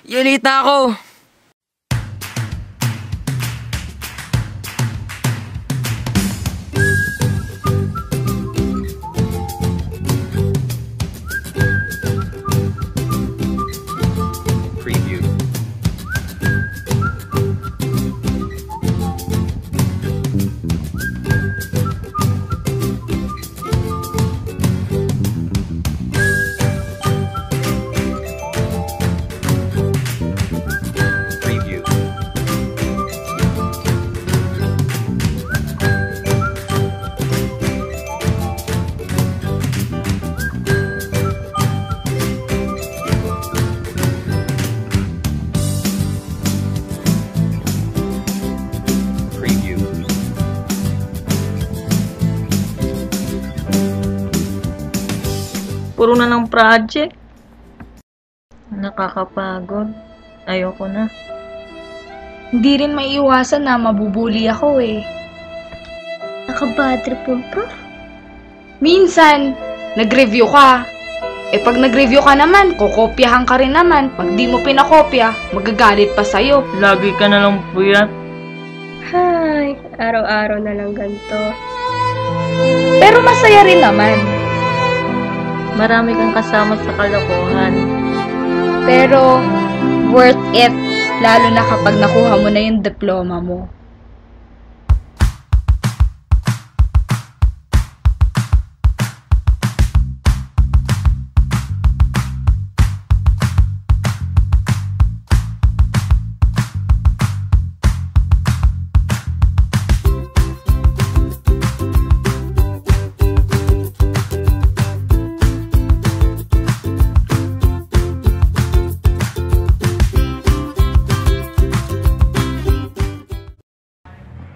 Late na ako. Preview. Preview. Preview. Puro na ng project. Nakakapagod. Ayoko na. Hindi rin maiiwasan na mabubuli ako eh. Nakabad trip yung prof. Minsan, nag-review ka. Pag nag-review ka naman, kokopyahan ka rin naman. Pag di mo pinakopya, magagalit pa sa'yo. Lagi ka na lang puyat. Hay, araw-araw na lang ganito. Pero masaya rin naman. Marami kang kasama sa kalokohan. Pero, worth it. Lalo na kapag nakuha mo na yung diploma mo.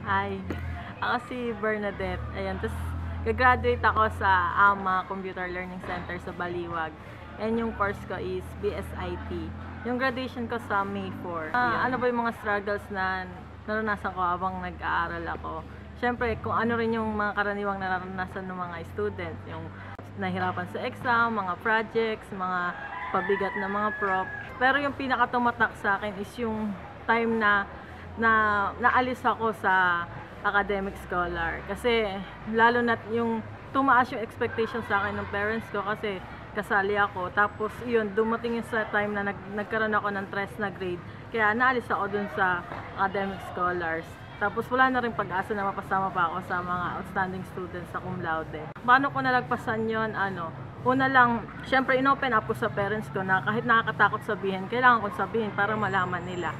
Hi, ako si Bernadette. Ayan, tapos gagraduate ako sa AMA Computer Learning Center sa Baliwag. And yung course ko is BSIT. Yung graduation ko sa May 4. Ano ba yung mga struggles na naranasan ko habang nag-aaral ako? Siyempre, kung ano rin yung mga karaniwang naranasan ng mga students. Yung nahirapan sa exam, mga projects, mga pabigat na mga prop. Pero yung pinakatumatak sa akin is yung time na naalis ako sa academic scholar kasi lalo na yung tumaas yung expectation sa akin ng parents ko kasi kasali ako, tapos yun dumating yung sa time na nagkaroon ako ng tres na grade kaya naalis ako dun sa academic scholars, tapos wala na rin pag-asa na mapasama pa ako sa mga outstanding students sa cum laude. Paano ko nalagpasan yun? Una lang, syempre inopen up ko sa parents ko na kahit nakakatakot sabihin, kailangan kong sabihin para malaman nila.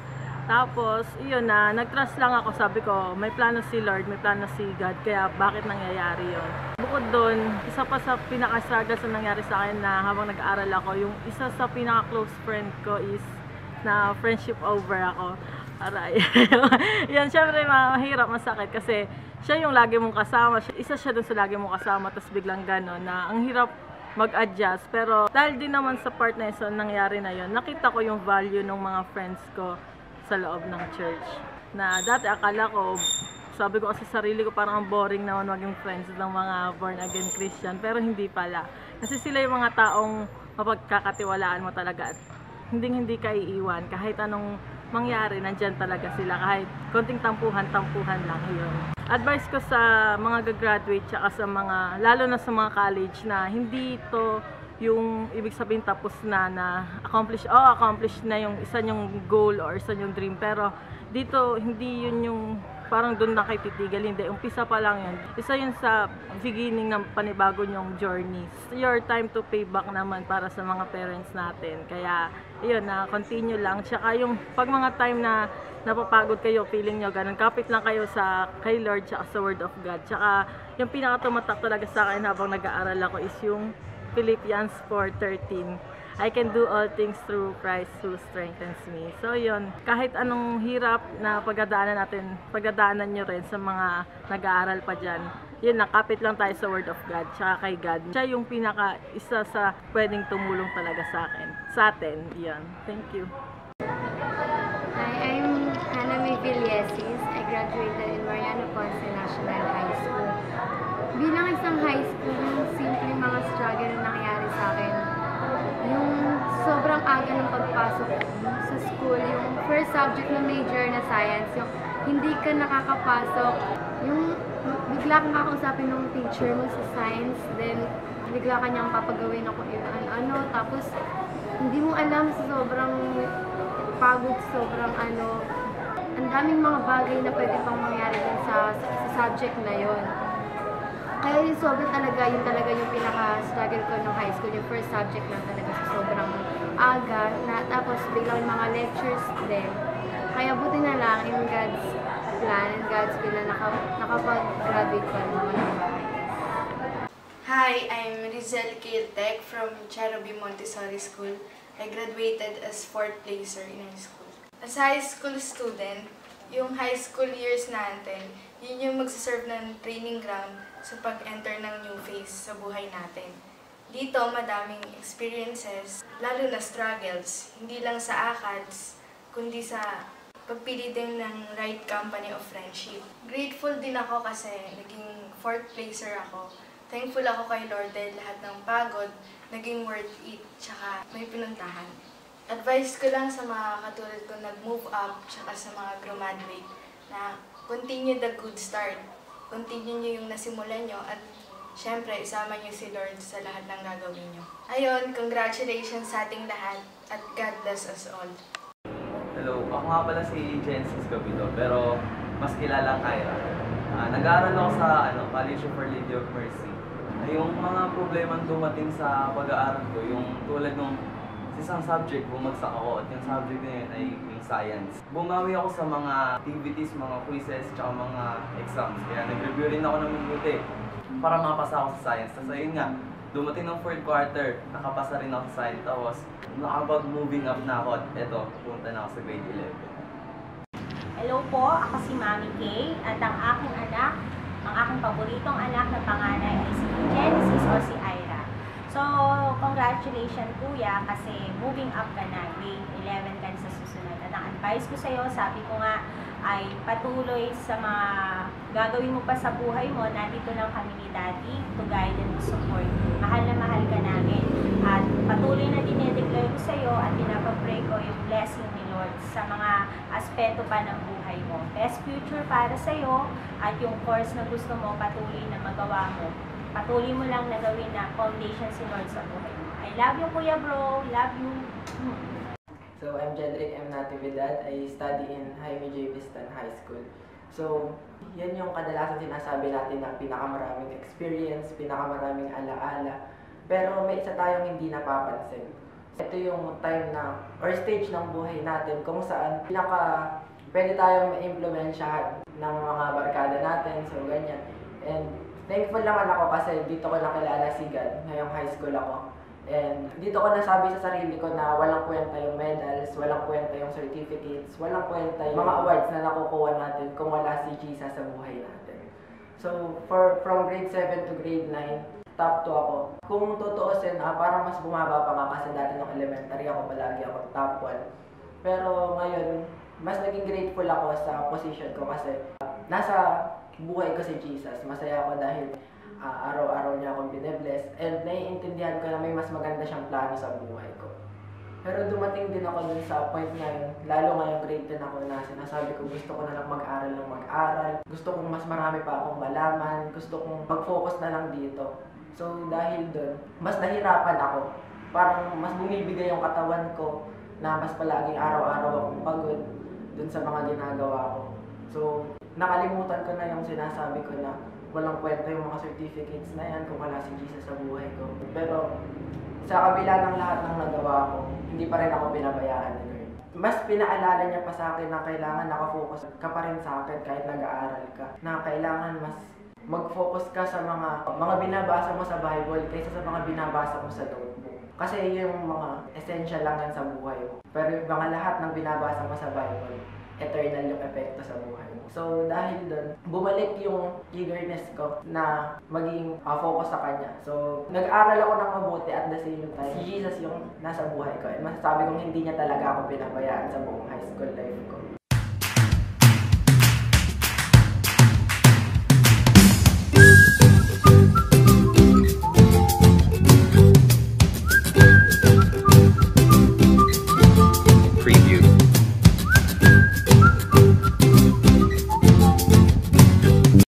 Tapos, yun na, nag-trust lang ako, sabi ko, may plano si Lord, may plano si God, kaya bakit nangyayari yun? Bukod doon, isa pa sa pinaka-struggles na nangyari sa akin na habang nag-aaral ako, yung isa sa pinaka-close friend ko is na friendship over ako. Aray. Yan, syempre mahirap, masakit kasi siya yung lagi mong kasama, isa siya dun sa lagi mong kasama, tapos biglang gano'n na ang hirap mag-adjust. Pero dahil din naman sa part na yun, nangyari na yun, nakita ko yung value ng mga friends ko sa loob ng church. Na dati akala ko, sabi ko kasi sa sarili ko parang ang boring naman maging friends ng mga born again Christian, pero hindi pala. Kasi sila yung mga taong mapagkakatiwalaan mo talaga at hindi ka iiwan. Kahit anong mangyari, nandyan talaga sila. Kahit konting tampuhan lang yun. Advice ko sa mga gagraduate tsaka sa mga, lalo na sa mga college na hindi ito yung ibig sabihin tapos na accomplish na yung isa yung goal or isa yung dream, pero dito hindi yun yung parang doon na kayo titigil, hindi, umpisa pa lang yun, isa yun sa beginning ng panibago nyong journey. Your time to pay back naman para sa mga parents natin, kaya yun na continue lang. Tsaka yung pag mga time na napapagod kayo, feeling nyo ganun, kapit lang kayo kay Lord tsaka sa Word of God. Tsaka yung pinakatumatak talaga sa akin habang nag-aaral ako is yung Philippians 4:13. I can do all things through Christ who strengthens me. So yun, kahit anong hirap na pagdadaanan nyo rin sa mga nag-aaral pa dyan, yun, nakapit lang tayo sa Word of God, tsaka kay God. Siya yung isa sa pwedeng tumulong talaga sa atin. Yun. Thank you. Hi, I'm Hannah May Villesis. I graduated in Mariano Ponce National High School. Bilang isang high school, yung simple mga struggle na nangyari sa akin, yung sobrang aga ng pagpasok pinapasok sa school, yung first subject na major na science, yung hindi ka nakakapasok, yung bigla kang kakausapin ng teacher mo sa science, then bigla ka niyang papagawin ako ano, tapos hindi mo alam sa sobrang pagod, sobrang ang daming mga bagay na pwede pang mangyari dun sa subject na yon. Kaya yung sobrang talaga, yun talaga yung pinaka-struggle ko ng high school, yung first subject lang talaga sa sobrang aga, tapos biglang mga lectures din. Kaya buti na lang, in God's plan and God's will na nakapag-graduate pa rin naman ng bahay. Hi, I'm Rizel Kiltek from Cherubim Montessori School. I graduated as 4th placer in our school. As high school student, yung high school years natin, yun yung magsaserve ng training ground sa pag-enter ng new phase sa buhay natin. Dito, madaming experiences, lalo na struggles, hindi lang sa ACADS, kundi sa pagpili din ng right company of friendship. Grateful din ako kasi naging 4th placer ako. Thankful ako kay Lord dahil lahat ng pagod, naging worth it, tsaka may pinuntahan. Advice ko lang sa mga katulad ko nag-move up, tsaka sa mga graduate, na continue the good start. Continue nyo yung nasimulan nyo at syempre isama nyo si Lord sa lahat ng gagawin nyo. Ayun, congratulations sa ating lahat at God bless us all. Hello, ako nga pala si Jensis Gabito, pero mas kilala Kyra. Nag-aaral ako sa College of Our Lady of Mercy. Yung mga problemang dumating sa pag-aaral ko, yung tulad ng isang subject, bumagsak ako at yung subject na yun ay yung science. Bumawi ako sa mga activities, mga quizzes, tsaka mga exams. Kaya nag-review rin ako ng mabuti para makapasa ako sa science. Tapos ayun nga, dumating ng 4th quarter, nakapasa rin ako sa science. Tapos nakapag-moving up na ako at eto, punta na ako sa grade 11. Hello po, ako si Mami Kay at ang aking anak, ang aking paboritong anak na panganay ay si Genesis o si Ira. So, congratulations kuya kasi moving up ka na, grade 11 ka sa susunod. At ang advice ko sa iyo, sabi ko nga, ay patuloy sa mga gagawin mo pa sa buhay mo. Nandito lang kami ni Daddy to guide and to support. Mahal na mahal ka namin. At patuloy na dinedeclare ko sa iyo at pinapapray ko yung blessing ni Lord sa mga aspeto pa ng buhay mo. Best future para sa iyo at yung course na gusto mo patuloy na magawa mo. Patuloy mo lang na gawin na foundation si Lord sa buhay mo. I love you, Kuya Bro. Love you. So, I'm Jedrick M. Natividad. I study in Jaime J. Vistan High School. So, yan yung kadalasan sinasabi natin na pinakamaraming experience, pinakamaraming alaala. Pero may isa tayong hindi napapansin. Ito yung time na, or stage ng buhay natin kung saan pwede tayong ma-impluwensyahan ng mga barkada natin. So, ganyan. And thankful naman ako kasi dito ko nakilala si God ngayong high school ako. And dito ko nasabi sa sarili ko na walang kwenta yung medals, walang kwenta yung certificates, walang kwenta yung mga awards na nakukuha natin kung wala si Jesus sa buhay natin. So, from grade 7 to grade 9, top 2 ako. Kung tutuusin, parang mas bumaba pa nga kasi dati nung elementary ako, palagi ako top 1. Pero ngayon, mas naging grateful ako sa position ko kasi nasa buhay ko si Jesus. Masaya ako dahil araw-araw niya akong bine-bless and naiintindihan ko na may mas maganda siyang plano sa buhay ko. Pero dumating din ako dun sa point ngayon, lalo ngayong grade 10 ako na sinasabi ko gusto ko na lang mag-aral ng mag-aral. Gusto kong mas marami pa akong malaman. Gusto kong mag-focus na lang dito. So dahil dun, mas nahirapan ako. Parang mas bumibigay yung katawan ko na mas palaging araw-araw akong pagod dun sa mga ginagawa ko. So nakalimutan ko na yung sinasabi ko na walang kwenta yung mga certificates na yan kung wala si Jesus sa buhay ko. Pero sa kabila ng lahat ng nagawa ko, hindi pa rin ako pinabayaan ni Lord. Mas pinaalala niya pa sa akin na kailangan nakafocus ka pa rin sa akin kahit nag-aaral ka. Na kailangan mas mag-focus ka sa mga binabasa mo sa Bible kaysa sa mga binabasa mo sa notebook. Kasi yung mga essential lang yan sa buhay mo. Pero yung mga lahat ng binabasa mo sa Bible, eternal yung epekto sa buhay mo. So dahil doon, bumalik yung eagerness ko na maging focus sa Kanya. So nag-aral ako ng mabuti at the same time, si Jesus yung nasa buhay ko. And masasabi kong hindi niya talaga ako pinabayaan sa buong high school life ko.